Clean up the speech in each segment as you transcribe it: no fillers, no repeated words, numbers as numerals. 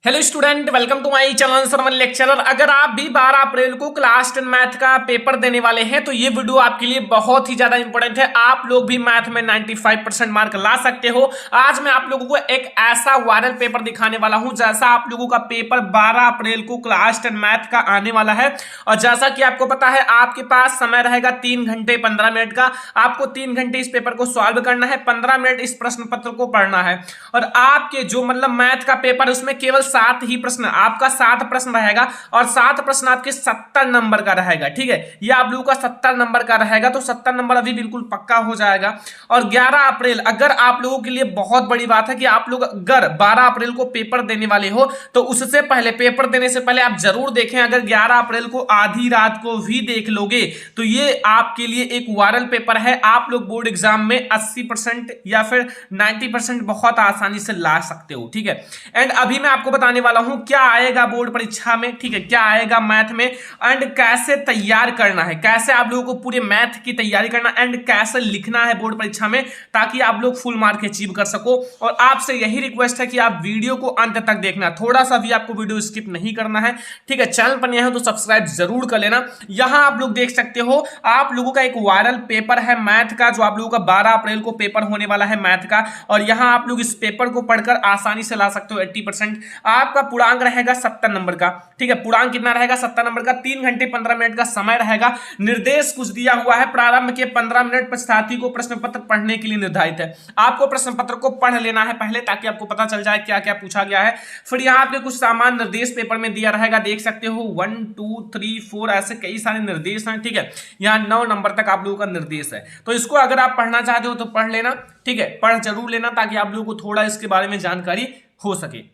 Hello student, welcome to my channel Sarvan lecturer. अगर आप भी 12 अप्रैल को क्लास 10 मैथ का पेपर देने वाले हैं तो ये वीडियो आपके लिए बहुत ही ज्यादा इंपॉर्टेंट है। आप लोग भी मैथ में 95% मार्क ला सकते हो। आज मैं आप लोगों को एक ऐसा वायरल पेपर दिखाने वाला हूं जैसा आप लोगों का पेपर 12 अप्रैल को क्लास 10 मैथ का आने वाला है। और जैसा कि आपको पता है, आपके पास समय रहेगा 3 घंटे 15 मिनट का। आपको 3 घंटे इस पेपर को सॉल्व करना है, 15 मिनट इस प्रश्न पत्र को पढ़ना है। और आपके जो मैथ का पेपर, उसमें केवल 7 ही प्रश्न, आपका 7 प्रश्न रहेगा और 7 प्रश्न आपके 70 नंबर का रहेगा। ठीक है, ये आप लोगों का 70 नंबर का रहेगा, तो 70 नंबर अभी बिल्कुल पक्का हो जाएगा। और 11 अप्रैल, अगर आप लोगों के लिए बहुत बड़ी बात है कि आप लोग अगर 12 अप्रैल को पेपर देने वाले हो तो उससे पहले, पेपर देने से पहले आप जरूर देखें। अगर 11 अप्रैल को आधी रात को भी देख लोगे तो ये आपके लिए एक वायरल पेपर है। आप लोग बोर्ड एग्जाम में 80% या फिर 90% बहुत आसानी से ला सकते हो। ठीक है, एंड अभी मैं आपको बताने वाला हूं क्या आएगा बोर्ड परीक्षा में। ठीक है, क्या आएगा मैथ में एंड कैसे तैयार करना है, कैसे आप लोगों को पूरे मैथ की तैयारी करना एंड कैसे लिखना है बोर्ड परीक्षा में, ताकि आप लोग फुल मार्क अचीव कर सको। और आपसे यही रिक्वेस्ट है कि आप वीडियो को अंत तक देखना, थोड़ा सा भी आपको वीडियो स्किप नहीं करना है। ठीक है, चैनल पर नए हो तो सब्सक्राइब जरूर कर लेना। यहां आप लोग देख सकते हो, आप लोगों का एक वायरल पेपर है मैथ का, जो आप लोगों का 12 अप्रैल को पेपर होने वाला है मैथ का। और यहां आप लोग इस पेपर को पढ़कर आसानी से ला सकते हो 80%। आपका पूर्णांक रहेगा 70 नंबर का। ठीक है, पूर्णांक कितना रहेगा? 70 नंबर का। 3 घंटे 15 मिनट का समय रहेगा। निर्देश कुछ दिया हुआ है, प्रारंभ के 15 मिनट पश्चाती को प्रश्न पत्र पढ़ने के लिए निर्धारित है। आपको प्रश्न पत्र को पढ़ लेना है पहले, ताकि आपको पता चल जाए क्या क्या पूछा गया है। फिर यहाँ आपके कुछ सामान निर्देश पेपर में दिया रहेगा, देख सकते हो 1 2 3 4 ऐसे कई सारे निर्देश हैं। ठीक है, यहाँ 9 नंबर तक आप लोगों का निर्देश है, तो इसको अगर आप पढ़ना चाहते हो तो पढ़ लेना। ठीक है, पढ़ जरूर लेना, ताकि आप लोगों को थोड़ा इसके बारे में जानकारी हो सके।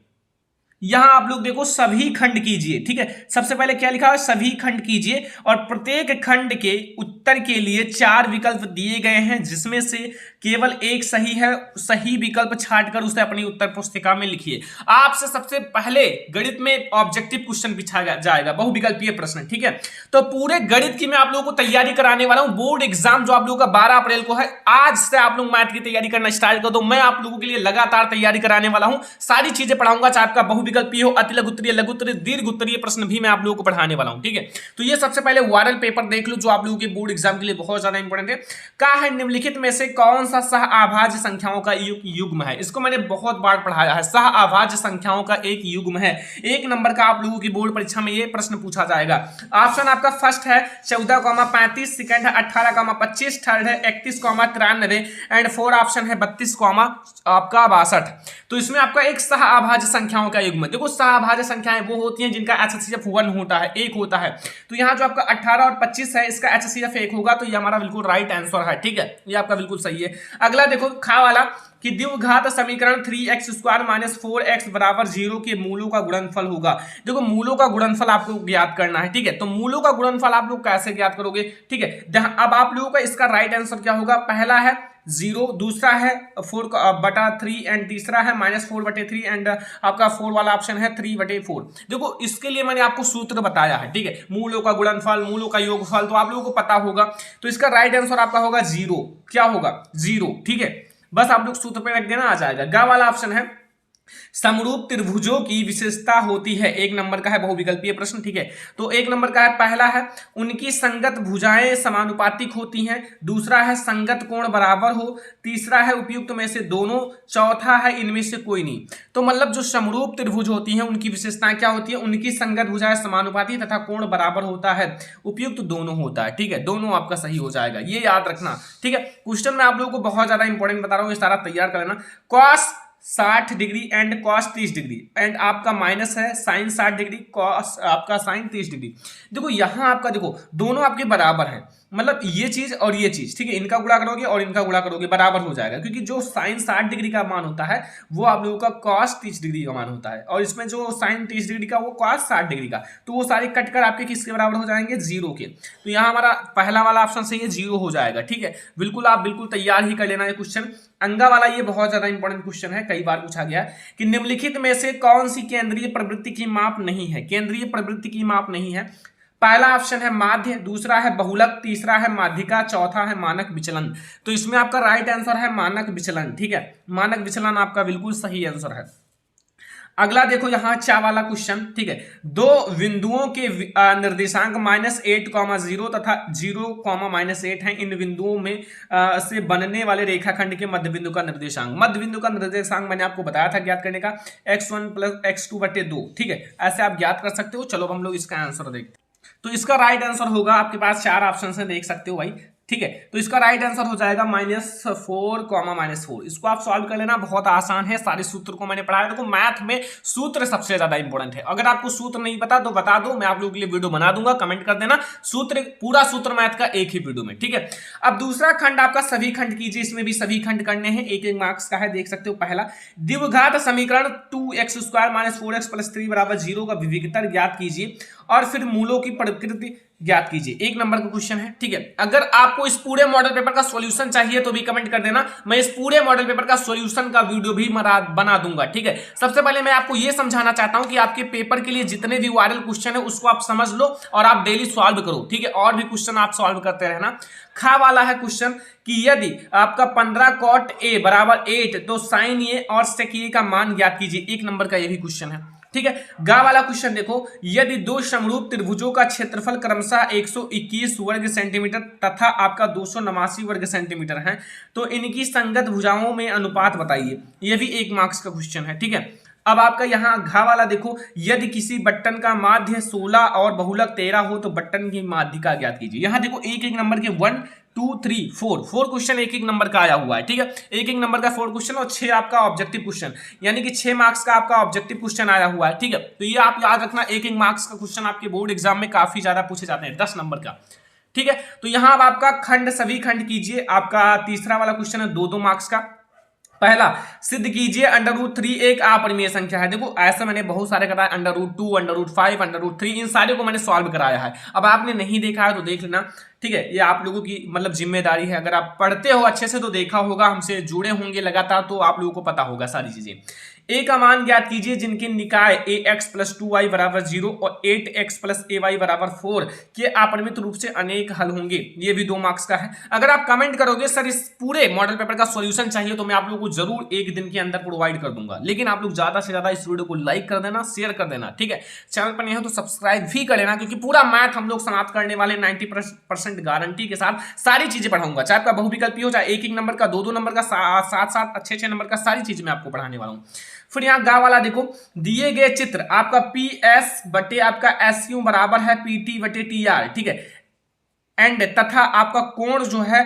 यहां आप लोग देखो, सभी खंड कीजिए। ठीक है, सबसे पहले क्या लिखा है? सभी खंड कीजिए। और प्रत्येक खंड के उत्तर के लिए 4 विकल्प दिए गए हैं, जिसमें से केवल एक सही है। सही विकल्प छांटकर उसे अपनी उत्तर पुस्तिका में लिखिए। आपसे सबसे पहले गणित में ऑब्जेक्टिव क्वेश्चन पूछा जाएगा, बहुविकल्पीय प्रश्न। ठीक है, तो पूरे गणित की मैं आप लोगों को तैयारी कराने वाला हूं। बोर्ड एग्जाम जो आप लोगों का 12 अप्रैल को है, आज से आप लोग मैथ की तैयारी करना स्टार्ट कर दो। मैं आप लोगों के लिए लगातार तैयारी कराने वाला हूं, सारी चीजें पढ़ाऊंगा, चाहे आपका बहुविकल्पीय हो, अति लघुत्तरीय, लघुत्तरीय, दीर्घ उत्तरीय प्रश्न भी मैं आप लोगों को पढ़ाने वाला हूं। ठीक है, तो ये सबसे पहले वायरल पेपर देख लो, जो आप लोगों के बोर्ड एग्जाम के लिए बहुत ज्यादा इंपॉर्टेंट है। कहा है, निम्नलिखित में से कौन सा सह अभाज्य संख्याओं का युग्म है? इसको मैंने बहुत बार पढ़ाया है। सह अभाज्य संख्याओं का एक युग्म है। 1 नंबर का आप लोगों की बोर्ड परीक्षा में ये प्रश्न पूछा जाएगा। ऑप्शन आपका फर्स्ट है 14,35, सेकंड है 18,25, थर्ड है 31,93 एंड फोर्थ ऑप्शन है 32, आपका 62। तो इसमें आपका एक सह अभाज्य संख्याओं का युग्म। देखो, सहअभाज्य संख्याएं वो होती हैं जिनका HCF 1 होता है, 1 होता है। तो यहाँ जो आपका 18 और 25 है, इसका HCF 1 होगा, तो ये हमारा बिल्कुल राइट आंसर है। ठीक है, ये आपका बिल्कुल सही है। अगला देखो, खा वाला कि द्विघात समीकरण 3x² - 4x = 0 के मूलों का गुणनफल होगा। देखो, मूलों का गुणनफल आपको ज्ञात करना है। ठीक है, तो मूलों का गुणनफल आप लोग कैसे ज्ञात करोगे? ठीक है, अब आप लोगों का इसका राइट आंसर क्या होगा? पहला है 0, दूसरा है 4/3 एंड तीसरा है -4/3 एंड आपका 4 वाला ऑप्शन है 3/4। देखो, इसके लिए मैंने आपको सूत्र बताया है। ठीक है, मूलों का गुणनफल, मूलों का योगफल, तो आप लोगों को पता होगा। तो इसका राइट आंसर आपका होगा 0। क्या होगा? 0। ठीक है, बस आप लोग सूत्र पे रख देना, आ जाएगा। ग वाला ऑप्शन है समरूप त्रिभुजों की विशेषता होती है। 1 नंबर का है बहुविकल्पीय प्रश्न। ठीक है, तो 1 नंबर का है, पहला है उनकी संगत भुजाएं समानुपातिक होती हैं, दूसरा है संगत कोण बराबर हो, तीसरा है उपयुक्त में से दोनों, चौथा है इनमें से कोई नहीं। तो मतलब जो समरूप त्रिभुज होती हैं उनकी विशेषताएं क्या होती है? उनकी संगत भुजाएं समानुपाती तथा कोण बराबर होता है, उपयुक्त दोनों होता है। ठीक है, दोनों आपका सही हो जाएगा, ये याद रखना। ठीक है, क्वेश्चन में आप लोगों को बहुत ज्यादा इंपॉर्टेंट बता रहा हूँ, ये सारा तैयार कर लेना। Cos 60 degree and cos 30 degree and आपका माइनस है साइन 60 डिग्री, कॉस आपका साइन 30 डिग्री। देखो, यहां आपका देखो, दोनों आपके बराबर है, मतलब ये चीज और ये चीज। ठीक है, इनका गुणा करोगे और इनका गुणा करोगे, बराबर हो जाएगा, क्योंकि जो साइन 60 डिग्री का मान होता है वो आप लोगों का कॉस 30 डिग्री का मान होता है, और इसमें जो साइन 30 डिग्री का वो कॉस 60 डिग्री का, तो वो सारे कटकर आपके किसके बराबर हो जाएंगे? 0 के। तो यहाँ हमारा पहला वाला ऑप्शन सही है, 0 हो जाएगा। ठीक है, बिल्कुल आप बिल्कुल तैयार ही कर लेना ये क्वेश्चन। अंगा वाला ये बहुत ज्यादा इंपॉर्टेंट क्वेश्चन है, कई बार पूछा गया कि निम्नलिखित में से कौन सी केंद्रीय प्रवृत्ति की माप नहीं है? केंद्रीय प्रवृत्ति की माप नहीं है। पहला ऑप्शन है माध्य, दूसरा है बहुलक, तीसरा है माध्यिका, चौथा है मानक विचलन। तो इसमें आपका राइट आंसर है मानक विचलन। ठीक है, मानक विचलन आपका बिल्कुल सही आंसर है। अगला देखो यहाँ चा वाला क्वेश्चन, ठीक है। दो बिंदुओं के निर्देशांक -8,0 तथा 0,-8 हैं। इन बिंदुओं में से बनने वाले रेखाखंड के मध्य बिंदु का निर्देशांक, मध्य बिंदु का निर्देशांक मैंने आपको बताया था ज्ञात करने का, x1 + x2/2, ठीक है। ऐसे आप ज्ञात कर सकते हो। चलो हम लोग इसका आंसर देखते हैं। तो इसका राइट आंसर होगा, आपके पास 4 ऑप्शन है, देख सकते हो भाई, ठीक है। तो इसका राइट आंसर हो जाएगा -4, -4। इसको आप सॉल्व कर लेना, बहुत आसान है। सारे सूत्र को मैंने पढ़ाया। देखो मैथ में सूत्र सबसे ज्यादा इंपॉर्टेंट है। अगर आपको सूत्र नहीं पता तो बता दो, मैं आप लोगों के लिए वीडियो बना दूंगा, कमेंट कर देना। सूत्र, पूरा सूत्र मैथ का एक ही वीडियो में, ठीक है। अब दूसरा खंड आपका सभी खंड कीजिए। इसमें भी सभी खंड करने हैं, एक एक मार्क्स का है, देख सकते हो। पहला, द्विघात समीकरण 2x² - 4x + 3 = 0 का विविधतर ज्ञात कीजिए और फिर मूलों की प्रकृति ज्ञात कीजिए। 1 नंबर का क्वेश्चन है, ठीक है। अगर आपको इस पूरे मॉडल पेपर का सॉल्यूशन चाहिए तो भी कमेंट कर देना, मैं इस पूरे मॉडल पेपर का सॉल्यूशन का वीडियो भी बना दूंगा, ठीक है। सबसे पहले मैं आपको यह समझाना चाहता हूं कि आपके पेपर के लिए जितने भी वायरल क्वेश्चन है उसको आप समझ लो और आप डेली सॉल्व करो, ठीक है। और भी क्वेश्चन आप सॉल्व करते रहना। खा वाला है क्वेश्चन कि यदि आपका 15 cot A = 8 तो sin A और sec A का मान ज्ञात कीजिए। 1 नंबर का यह भी क्वेश्चन है, ठीक है। गा वाला क्वेश्चन देखो, यदि दो समरूप त्रिभुजों का क्षेत्रफल क्रमशः 121 वर्ग सेंटीमीटर तथा आपका 289 वर्ग सेंटीमीटर है तो इनकी संगत भुजाओं में अनुपात बताइए। यह भी 1 मार्क्स का क्वेश्चन है, ठीक है। अब आपका यहाँ घा वाला देखो, यदि किसी बट्टन का माध्य 16 और बहुलक 13 हो तो बट्टन की माध्यिका ज्ञात कीजिए। यहाँ देखो एक एक नंबर के 1, 2, 3, 4 क्वेश्चन एक एक नंबर का आया हुआ है, ठीक है। एक एक नंबर का 4 क्वेश्चन और 6 आपका ऑब्जेक्टिव क्वेश्चन, यानी कि 6 मार्क्स का आपका ऑब्जेक्टिव क्वेश्चन आया हुआ है, ठीक है। तो ये आप याद रखना, एक एक मार्क्स का क्वेश्चन आपके बोर्ड एग्जाम में काफी ज्यादा पूछे जाते हैं, 10 नंबर का, ठीक है। तो यहाँ अब आपका खंड सभी खंड कीजिए। आपका तीसरा वाला क्वेश्चन है 2-2 मार्क्स का। पहला, सिद्ध कीजिए √3 एक अपरिमेय संख्या है। देखो ऐसा मैंने बहुत सारे कराया, √2, √5, √3, इन सारे को मैंने सॉल्व कराया है। अब आपने नहीं देखा है तो देख लेना, ठीक है। ये आप लोगों की मतलब जिम्मेदारी है। अगर आप पढ़ते हो अच्छे से तो देखा होगा, हमसे जुड़े होंगे लगातार, तो आप लोगों को पता होगा सारी चीजें। ए का मान ज्ञात कीजिए जिनके निकाय ax + 2y = 0 और 8x + ay = 4 के अपरिमित रूप से अनेक हल होंगे। ये भी 2 मार्क्स का है। अगर आप कमेंट करोगे सर इस पूरे मॉडल पेपर का सॉल्यूशन चाहिए तो मैं आप लोगों को जरूर एक दिन के अंदर प्रोवाइड कर दूंगा, लेकिन आप लोग ज्यादा से ज्यादा इस वीडियो को लाइक कर देना, शेयर कर देना, ठीक है। चैनल पर नहीं हो तो सब्सक्राइब भी कर लेना, क्योंकि पूरा मैथ हम लोग समाप्त करने वाले 90% गारंटी के साथ सारी चीजें पढ़ाऊंगा। चाहे आपका बहुविकल्पी हो, चाहे 1-1 नंबर का, 2-2 नंबर का, 7-7 अच्छे नंबर का, सारी चीजें मैं आपको पढ़ाने वाला हूँ। फिर यहाँ गा वाला देखो, दिए गए चित्र आपका PS बटे आपका SQ बराबर है PT/TR, ठीक है। एंड तथा आपका कोण जो है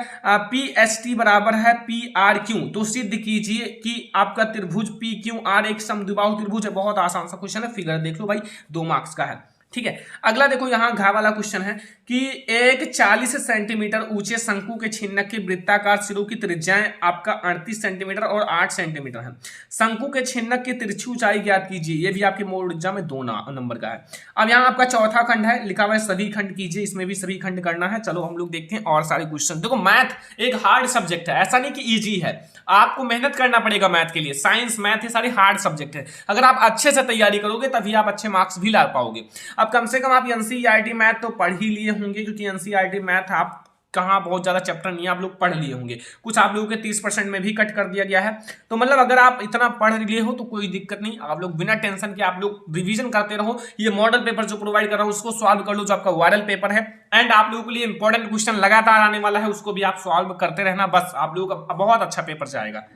PST बराबर है PRQ, तो सिद्ध कीजिए कि आपका त्रिभुज PQR एक समद्विबाहु त्रिभुज है। बहुत आसान सा क्वेश्चन है, फिगर देख लो भाई, 2 मार्क्स का है, ठीक है। अगला देखो यहाँ घा वाला क्वेश्चन है कि एक 40 सेंटीमीटर ऊंचे शंकु के छिन्नक के वृत्ताकार सिरों की त्रिज्याएं आपका 38 सेंटीमीटर और 8 सेंटीमीटर है। शंकु के छिन्नक की तिरछी ऊंचाई ज्ञात कीजिए। ये भी आपके बोर्ड एग्जाम में 2 नंबर का है। अब यहाँ आपका चौथा खंड है, लिखा हुआ है सभी खंड कीजिए। इसमें भी सभी खंड करना है। चलो हम लोग देखते हैं और सारे क्वेश्चन। देखो मैथ एक हार्ड सब्जेक्ट है, ऐसा नहीं कि ईजी है, आपको मेहनत करना पड़ेगा मैथ के लिए। साइंस मैथ ये सारे हार्ड सब्जेक्ट है। अगर आप अच्छे से तैयारी करोगे तभी आप अच्छे मार्क्स भी ला पाओगे। अब कम से कम आप NCERT मैथ तो पढ़ ही लिए होंगे, क्योंकि NCERT मैथ आप कहाँ बहुत ज्यादा चैप्टर नहीं है, आप लोग पढ़ लिए होंगे। कुछ आप लोगों के 30% में भी कट कर दिया गया है। तो मतलब अगर आप इतना पढ़ लिए हो तो कोई दिक्कत नहीं, आप लोग बिना टेंशन के आप लोग रिवीजन करते रहो। ये मॉडल पेपर जो प्रोवाइड कर रहा हूँ उसको सॉल्व कर लो, जो आपका वायरल पेपर है। एंड आप लोगों के लिए इंपॉर्टेंट क्वेश्चन लगातार आने वाला है, उसको भी आप सॉल्व करते रहना, बस आप लोगों का बहुत अच्छा पेपर जाएगा।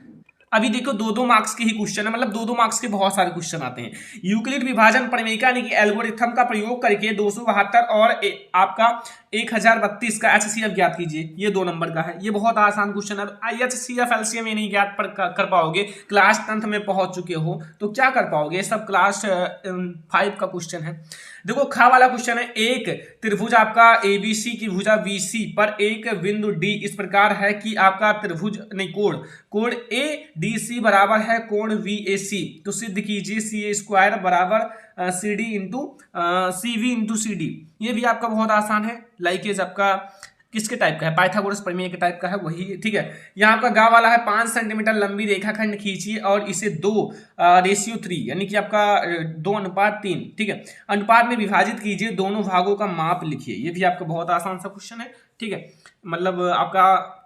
अभी देखो 2-2 मार्क्स के ही क्वेश्चन है, मतलब 2-2 मार्क्स के बहुत सारे क्वेश्चन आते हैं। यूक्लिड विभाजन प्रमेयिका यानी कि एल्गोरिथम का प्रयोग करके 272 और आपका 1032 का HCF ज्ञात कीजिए। ये 2 नंबर का है। ये बहुत आसान क्वेश्चन है। HCF LCM ये नहीं ज्ञात कर पाओगे, क्लास 10th में पहुंच चुके हो तो क्या कर पाओगे, ये सब क्लास 5 का क्वेश्चन है। देखो खा वाला क्वेश्चन है, एक त्रिभुज आपका ABC की भुजा BC पर एक बिंदु D इस प्रकार है कि आपका त्रिभुज नहीं कोण ADC बराबर है कोण VAC, तो सिद्ध कीजिए CA² बराबर CD into CV into CD। ये भी आपका बहुत आसान है। लाइकेज आपका किसके टाइप का है, पाइथागोरस प्रमेय के टाइप का है वही, ठीक है। यहाँ आपका गा वाला है 5 सेंटीमीटर लंबी रेखाखंड खींचिए और इसे 2:3 यानी कि आपका 2:3, ठीक है, अनुपात में विभाजित कीजिए। दोनों भागों का माप लिखिए। ये भी आपका बहुत आसान सा क्वेश्चन है, ठीक है। मतलब आपका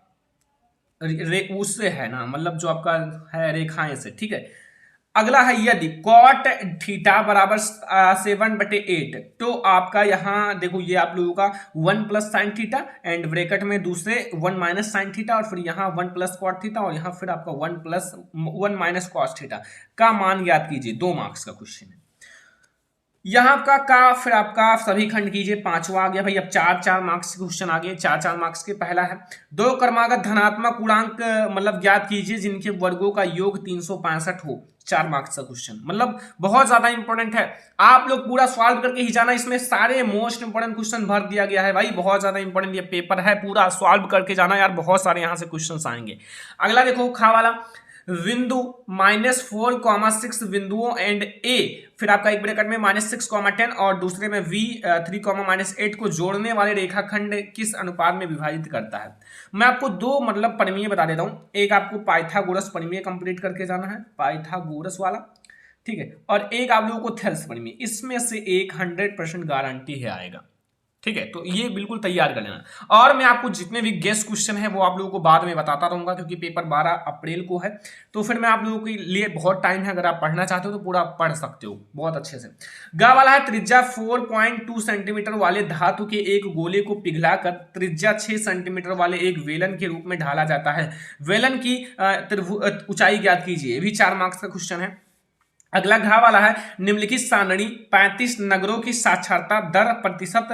उससे है ना, मतलब जो आपका है रेखाएं से, ठीक है। अगला है यदि कॉट थीटा बराबर 7/8, तो आपका यहाँ देखो ये आप लोगों का 1 plus sine theta and bracket में दूसरे 1 माइनस साइन थीटा और फिर यहाँ 1 प्लस कॉट थीटा और यहाँ फिर आपका 1 माइनस कॉस थीटा का मान ज्ञात कीजिए। 2 मार्क्स का क्वेश्चन है। यहाँ आपका का फिर आपका सभी खंड कीजिए, 5वां आ गया भाई। अब 4 मार्क्स के क्वेश्चन आ गए, 4 मार्क्स के। पहला है 2 क्रमागत धनात्मक पूर्णांक मतलब ज्ञात कीजिए जिनके वर्गों का योग 365 हो। 4 मार्क्स का क्वेश्चन, मतलब बहुत ज्यादा इंपॉर्टेंट है। आप लोग पूरा सॉल्व करके ही जाना, इसमें सारे मोस्ट इंपॉर्टेंट क्वेश्चन भर दिया गया है भाई। बहुत ज्यादा इंपॉर्टेंट ये पेपर है, पूरा सॉल्व करके जाना यार, बहुत सारे यहाँ से क्वेश्चन आएंगे। अगला देखो खा वाला, बिंदु -4,6 बिंदुओं एंड ए, फिर आपका एक ब्रैकेट में -6,10 और दूसरे में v3, -8 को जोड़ने वाले रेखाखंड किस अनुपात में विभाजित करता है। मैं आपको 2 मतलब परिमेय बता देता हूं। एक आपको पाइथागोरस परिमेय कंप्लीट करके जाना है, पाइथागोरस वाला, ठीक है, और एक आप लोगों को थेल्स परिमेय। इसमें से एक 100% गारंटी है आएगा, ठीक है, तो ये बिल्कुल तैयार कर लेना। और मैं आपको जितने भी गेस्ट क्वेश्चन है वो आप लोगों को बाद में बताता रहूंगा, क्योंकि पेपर 12 अप्रैल को है, तो फिर मैं आप लोगों के लिए बहुत टाइम है। अगर आप पढ़ना चाहते हो तो पूरा पढ़ सकते हो बहुत अच्छे से। गा वाला है त्रिज्या 4.2 सेंटीमीटर वाले धातु के एक गोले को पिघलाकर त्रिज्या 6 सेंटीमीटर वाले एक वेलन के रूप में ढाला जाता है। वेलन की ऊंचाई ज्ञात कीजिए। ये भी 4 मार्क्स का क्वेश्चन है। अगला घा वाला है निम्नलिखित सारणी 35 नगरों की साक्षरता दर प्रतिशत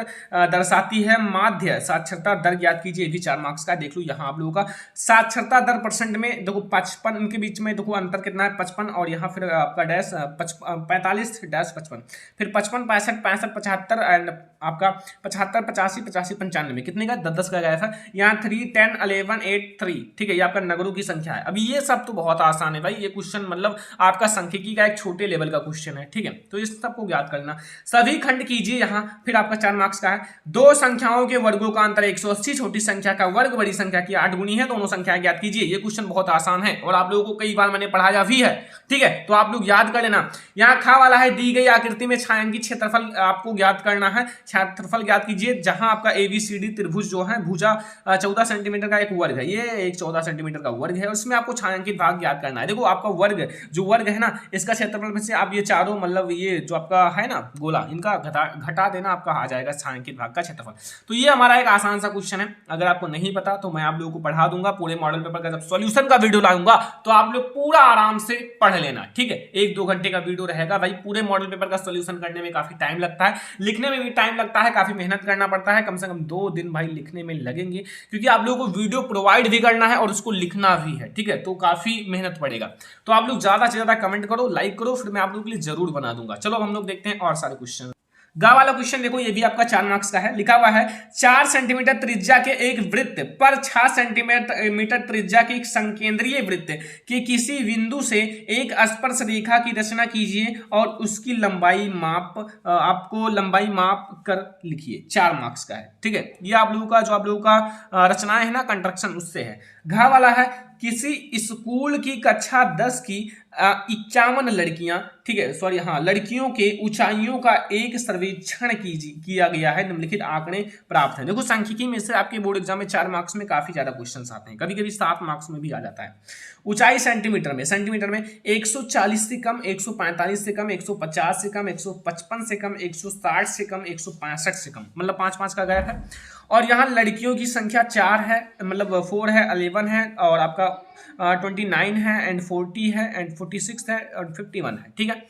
दर्शाती है। माध्य साक्षरता दर ज्ञात कीजिए। भी 4 मार्क्स का। देख लो यहाँ आप लोगों का साक्षरता दर परसेंट में देखो 55, इनके बीच में देखो अंतर कितना है 55, और यहाँ फिर आपका डैश 45-55, फिर 55, 65, 65, 75 एंड आपका 75, 85, 85, 95 कितने का 10 का गया था। यहाँ 3, 10, 11, 8, 3, ठीक है, ये आपका नगरों की संख्या है। अभी ये सब तो बहुत आसान है भाई, ये क्वेश्चन मतलब आपका सांख्यिकी का एक छोटे लेवल का क्वेश्चन है, ठीक है, तो इस सबको ज्ञात करना। सभी खंड कीजिए यहाँ, फिर आपका 4 मार्क्स का है। 2 संख्याओं के वर्गों का अंतर 180, छोटी संख्या का वर्ग बड़ी संख्या की 8 गुनी है, दोनों संख्याएं ज्ञात कीजिए। ये क्वेश्चन बहुत आसान है और आप लोगों को कई बार मैंने पढ़ाया भी है, ठीक है, तो आप लोग याद कर लेना। यहाँ खा वाला है दी गई आकृति में छायांकित क्षेत्रफल आपको ज्ञात करना है। क्षेत्रफल ज्ञात कीजिए जहां आपका एबीसीडी त्रिभुज जो है भुजा 14 सेंटीमीटर का एक वर्ग है, ये एक 14 सेंटीमीटर का वर्ग है, उसमें आपको छायांकित भाग ज्ञात करना है। देखो आपका वर्ग जो वर्ग है ना, इसका क्षेत्रफल में से आप ये चारों मतलब ये जो आपका है ना गोला, इनका घटा देना, आपका आ जाएगा छायांकित भाग का क्षेत्रफल। तो ये हमारा एक आसान सा क्वेश्चन है। अगर आपको नहीं पता तो मैं आप लोगों को पढ़ा दूंगा पूरे मॉडल पेपर का। जब सॉल्यूशन का वीडियो लाऊंगा तो आप लोग पूरा आराम से पढ़ लेना, ठीक है। 1-2 घंटे का वीडियो रहेगा भाई। पूरे मॉडल पेपर का सॉल्यूशन करने में काफी टाइम लगता है, लिखने में भी टाइम लगता है, काफी मेहनत करना पड़ता है। कम से कम 2 दिन भाई लिखने में लगेंगे, क्योंकि आप लोगों को वीडियो प्रोवाइड भी करना है और उसको लिखना भी है, ठीक है, तो काफी मेहनत पड़ेगा। तो आप लोग ज्यादा से ज्यादा कमेंट करो, लाइक करो, फिर मैं आप लोगों के लिए जरूर बना दूंगा। चलो अब हम लोग देखते हैं और सारे क्वेश्चन। गा वाला क्वेश्चन देखो, ये भी आपका 4 मार्क्स का है। लिखा हुआ है 4 सेंटीमीटर त्रिज्या के एक वृत्त पर 6 सेंटीमीटर त्रिज्या के एक संकेंद्रीय वृत्त के किसी बिंदु से एक स्पर्श रेखा की रचना कीजिए और उसकी लंबाई आपको लंबाई माप कर लिखिए। 4 मार्क्स का है, ठीक है। ये आप लोगों का जो आप लोगों का रचनाएं है ना कंस्ट्रक्शन, उससे है। घा वाला है किसी स्कूल की कक्षा 10 की 51 लड़कियां, ठीक है, सॉरी हाँ, लड़कियों के ऊंचाइयों का एक सर्वेक्षण किया गया है। निम्नलिखित आंकड़े प्राप्त हैं। देखो सांख्यिकी में से आपके बोर्ड एग्जाम में 4 मार्क्स में काफी ज्यादा क्वेश्चन आते हैं, कभी कभी 7 मार्क्स में भी आ जाता है। ऊंचाई सेंटीमीटर में 140 से कम, 145 से कम, 150 से कम, 155 से कम, 160 से कम, 165 से कम, मतलब 5-5 का गया है। और यहाँ लड़कियों की संख्या 4 है, मतलब 4 है, 11 है, और आपका 29 है एंड 40 है एंड 46 है और 51 है, ठीक है।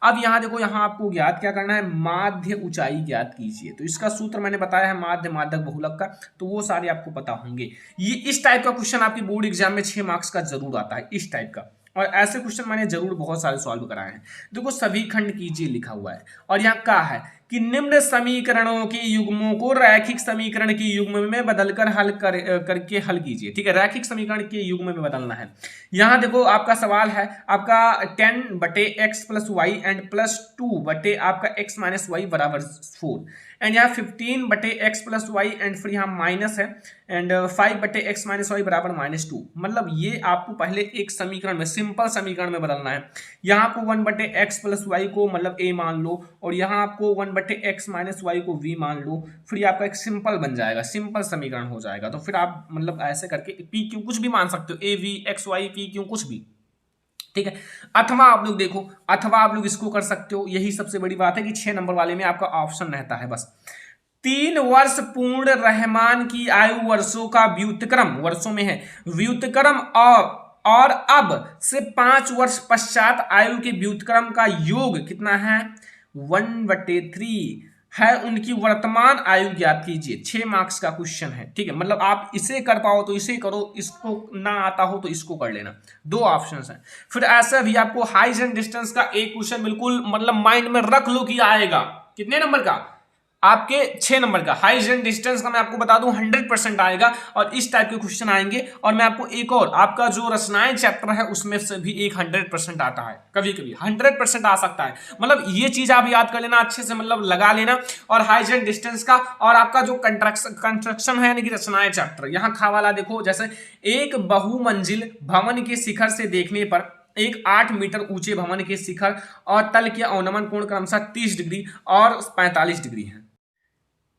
अब यहाँ देखो, यहाँ आपको ज्ञात क्या करना है, माध्य ऊंचाई ज्ञात कीजिए। तो इसका सूत्र मैंने बताया है माध्य माध्यक बहुलक का, तो वो सारे आपको पता होंगे। ये इस टाइप का क्वेश्चन आपकी बोर्ड एग्जाम में 6 मार्क्स का जरूर आता है, इस टाइप का, और ऐसे क्वेश्चन मैंने जरूर बहुत सारे सॉल्व कराए हैं। देखो सभी खंड कीजिए लिखा हुआ है, और यहाँ क्या है कि निम्न समीकरणों के युग्मों को रैखिक समीकरण के युग्म में बदलकर हल करके हल कीजिए, ठीक है। रैखिक समीकरण के युग्म में बदलना है। यहाँ देखो आपका सवाल है आपका 10/x + y एंड +2 आपका x - y = 4 एंड यहाँ 15/x + y एंड फिर यहाँ माइनस है एंड 5/x - y = -2। मतलब ये आपको पहले एक समीकरण में, सिंपल समीकरण में बदलना है। यहाँ आपको 1/x + y को मतलब a मान लो, और यहाँ आपको 1/x - y को v मान लो, फिर आपका एक सिंपल बन जाएगा, सिंपल समीकरण हो जाएगा। तो फिर आप मतलब ऐसे करके p q कुछ भी मान सकते हो, a v x y p q कुछ भी, ठीक है। अथवा आप लोग देखो, अथवा आप लोग इसको कर सकते हो, यही सबसे बड़ी बात है कि 6 नंबर वाले में आपका ऑप्शन रहता है बस। 3 वर्ष पूर्ण रहमान की आयु वर्षों का व्युत्क्रम, वर्षों में है व्युत्क्रम, और अब से 5 वर्ष पश्चात आयु के व्युत्क्रम का योग कितना है, 1/3 है, उनकी वर्तमान आयु ज्ञात कीजिए। 6 मार्क्स का क्वेश्चन है, ठीक है। मतलब आप इसे कर पाओ तो इसे करो, इसको ना आता हो तो इसको कर लेना, 2 ऑप्शंस हैं। फिर ऐसा भी आपको हाइट एंड डिस्टेंस का एक क्वेश्चन बिल्कुल मतलब माइंड में रख लो कि आएगा, कितने नंबर का, आपके 6 नंबर का। हाइट एंड डिस्टेंस का मैं आपको बता दूं 100% आएगा, और इस टाइप के क्वेश्चन आएंगे। और मैं आपको एक और, आपका जो रचनाएं चैप्टर है उसमें से भी एक 100% आता है, कभी कभी 100% आ सकता है। मतलब ये चीज आप याद कर लेना अच्छे से, मतलब लगा लेना। और हाइट एंड डिस्टेंस का, और आपका जो कंस्ट्रक्शन है यानी कि रचनाएं चैप्टर, यहाँ खा वाला देखो, जैसे एक बहुमंजिल भवन के शिखर से देखने पर एक 8 मीटर ऊंचे भवन के शिखर और तल के अवनमन कोण क्रमशः 30 डिग्री और 45 डिग्री है,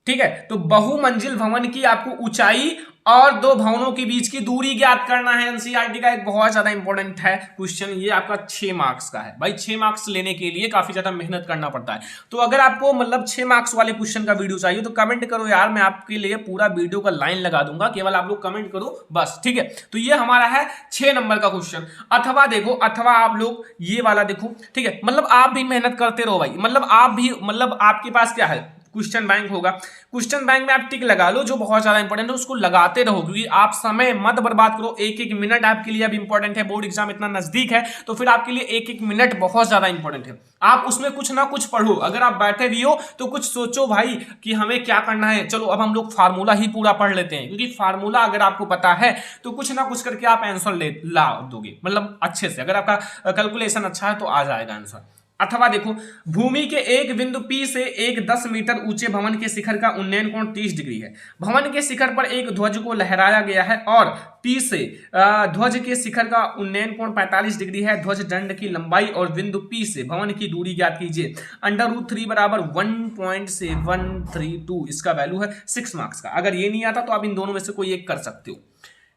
ठीक है। तो बहुमंजिल भवन की आपको ऊंचाई और 2 भवनों के बीच की दूरी ज्ञात करना है। एनसीईआरटी का एक बहुत ज्यादा इंपॉर्टेंट है क्वेश्चन, ये आपका 6 मार्क्स का है भाई। 6 मार्क्स लेने के लिए काफी ज्यादा मेहनत करना पड़ता है। तो अगर आपको मतलब 6 मार्क्स वाले क्वेश्चन का वीडियो चाहिए तो कमेंट करो यार, मैं आपके लिए पूरा वीडियो का लाइन लगा दूंगा, केवल आप लोग कमेंट करो बस, ठीक है। तो ये हमारा है 6 नंबर का क्वेश्चन। अथवा देखो, अथवा आप लोग ये वाला देखो, ठीक है। मतलब आप भी मेहनत करते रहो भाई, मतलब आप भी, मतलब आपके पास क्या है, क्वेश्चन बैंक होगा, क्वेश्चन बैंक में आप टिक लगा लो, जो बहुत ज्यादा इंपॉर्टेंट है उसको लगाते रहो, क्योंकि आप समय मत बर्बाद करो। एक एक मिनट आपके लिए अब इंपॉर्टेंट है, बोर्ड एग्जाम इतना नजदीक है, तो फिर आपके लिए एक एक मिनट बहुत ज्यादा इंपॉर्टेंट है। आप उसमें कुछ ना कुछ पढ़ो, अगर आप बैठे भी हो तो कुछ सोचो भाई कि हमें क्या करना है। चलो अब हम लोग फार्मूला ही पूरा पढ़ लेते हैं, क्योंकि फार्मूला अगर आपको पता है तो कुछ ना कुछ करके आप आंसर ला दोगे, मतलब अच्छे से। अगर आपका कैलकुलेशन अच्छा है तो आ जाएगा आंसर। अथवा देखो, भूमि के एक बिंदु P से एक 10 मीटर ऊंचे भवन के शिखर का उन्नयन कोण 30 डिग्री है। भवन के शिखर पर एक ध्वज को लहराया गया है और P से ध्वज के शिखर का उन्नयन कोण 45 डिग्री है। ध्वज दंड की लंबाई और बिंदु P से भवन की दूरी ज्ञात कीजिए। √3 बराबर 1.732, इसका वैल्यू है 6 मार्क्स का। अगर ये नहीं आता तो आप इन दोनों में से कोई एक कर सकते हो।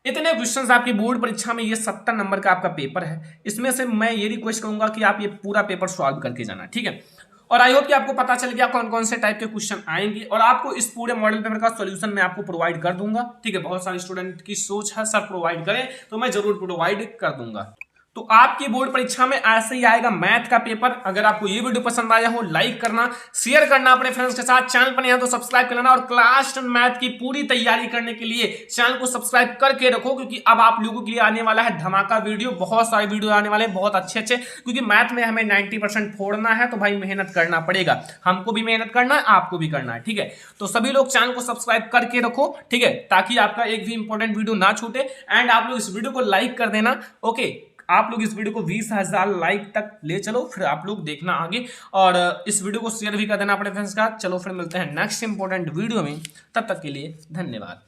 इतने क्वेश्चंस आपकी बोर्ड परीक्षा में, ये 70 नंबर का आपका पेपर है। इसमें से मैं ये रिक्वेस्ट करूंगा कि आप ये पूरा पेपर सॉल्व करके जाना, ठीक है। और आई होप कि आपको पता चल गया कौन कौन से टाइप के क्वेश्चन आएंगे, और आपको इस पूरे मॉडल पेपर का सॉल्यूशन मैं आपको प्रोवाइड कर दूंगा, ठीक है। बहुत सारे स्टूडेंट की सोच है सर प्रोवाइड करें, तो मैं जरूर प्रोवाइड कर दूंगा। तो आपकी बोर्ड परीक्षा में ऐसे ही आएगा मैथ का पेपर। अगर आपको ये वीडियो पसंद आया हो, लाइक करना, शेयर करना अपने फ्रेंड्स के साथ, चैनल पर नहीं है तो सब्सक्राइब कर लेना। और क्लास 10 मैथ की पूरी तैयारी करने के लिए चैनल को सब्सक्राइब करके रखो, क्योंकि अब आप लोगों के लिए आने वाला है धमाका वीडियो, बहुत सारे वीडियो आने वाले हैं बहुत अच्छे अच्छे, क्योंकि मैथ में हमें 90% फोड़ना है, तो भाई मेहनत करना पड़ेगा। हमको भी मेहनत करना है, आपको भी करना है, ठीक है। तो सभी लोग चैनल को सब्सक्राइब करके रखो, ठीक है, ताकि आपका एक भी इंपॉर्टेंट वीडियो ना छूटे। एंड आप लोग इस वीडियो को लाइक कर देना, ओके। आप लोग इस वीडियो को 20,000 लाइक तक ले चलो, फिर आप लोग देखना आगे, और इस वीडियो को शेयर भी कर देना अपने फ्रेंड्स का। चलो फिर मिलते हैं नेक्स्ट इंपॉर्टेंट वीडियो में, तब तक के लिए धन्यवाद।